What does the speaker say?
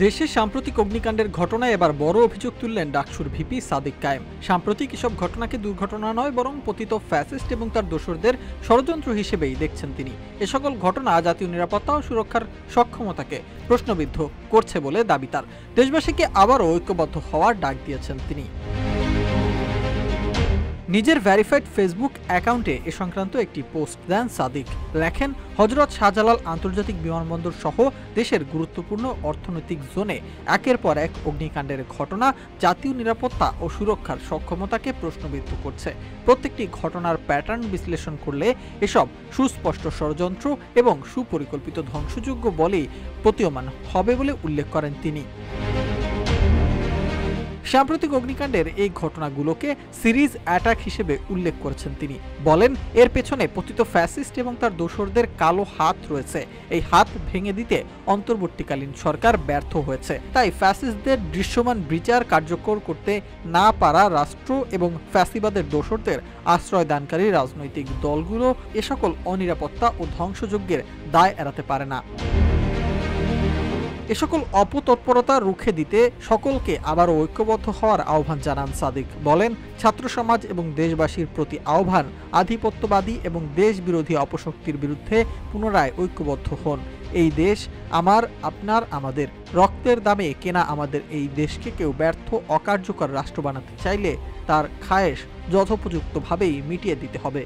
দেশে সাম্প্রতিক অগ্নিকাণ্ডের ঘটনায় এবার বড় অভিযোগ তুললেন ডাকসুর ভিপি সাদিক কায়েম। সাম্প্রতিক এসব ঘটনাকে দুর্ঘটনা নয় বরং পতিত ফ্যাসিস্ট এবং তার দোসরদের ষড়যন্ত্র হিসেবেই দেখছেন তিনি। এ সকল ঘটনা জাতীয় নিরাপত্তা ও সুরক্ষার সক্ষমতাকে প্রশ্নবিদ্ধ করছে বলে দাবি তার। দেশবাসীকে আবারও ঐক্যবদ্ধ হওয়ার ডাক দিয়েছেন তিনি। নিজের ভেরিফাইড ফেসবুক অ্যাকাউন্টে এ সংক্রান্ত একটি পোস্ট দেন সাদিক। লেখেন, হযরত শাহজালাল আন্তর্জাতিক বিমানবন্দর সহ দেশের গুরুত্বপূর্ণ অর্থনৈতিক জোনে একের পর এক অগ্নিকাণ্ডের ঘটনা জাতীয় নিরাপত্তা ও সুরক্ষার সক্ষমতাকে প্রশ্নবিদ্ধ করছে। প্রত্যেকটি ঘটনার প্যাটার্ন বিশ্লেষণ করলে এসব সুস্পষ্ট ষড়যন্ত্র এবং সুপরিকল্পিত ধ্বংসযোগ্য বলেই প্রতীয়মান হবে বলে উল্লেখ করেন তিনি। সাম্প্রতিক অগ্নিকাণ্ডের এই ঘটনাগুলোকে সিরিজ অ্যাটাক হিসেবে উল্লেখ করেছেন তিনি। বলেন, এর পেছনে পতিত ফ্যাসিস্ট এবং তার দোসরদের কালো হাত রয়েছে। এই হাত ভেঙে দিতে অন্তর্বর্তীকালীন সরকার ব্যর্থ হয়েছে। তাই ফ্যাসিস্টদের দৃশ্যমান বিচার কার্যকর করতে না পারা রাষ্ট্র এবং ফ্যাসিবাদের দোসরদের আশ্রয় দানকারী রাজনৈতিক দলগুলো এ সকল অনিরাপত্তা ও ধ্বংসযজ্ঞের দায় এড়াতে পারে না। এ সকল অপতৎপরতা রুখে দিতে সকলকে আবারও ঐক্যবদ্ধ হওয়ার আহ্বান জানান সাদিক। বলেন, ছাত্র সমাজ এবং দেশবাসীর প্রতি আহ্বান, আধিপত্যবাদী এবং দেশ বিরোধী অপশক্তির বিরুদ্ধে পুনরায় ঐক্যবদ্ধ হন। এই দেশ আমার, আপনার, আমাদের। রক্তের দামে কেনা আমাদের এই দেশকে কেউ ব্যর্থ অকার্যকর রাষ্ট্র বানাতে চাইলে তার খায়েশ যথোপযুক্তভাবেই মিটিয়ে দিতে হবে।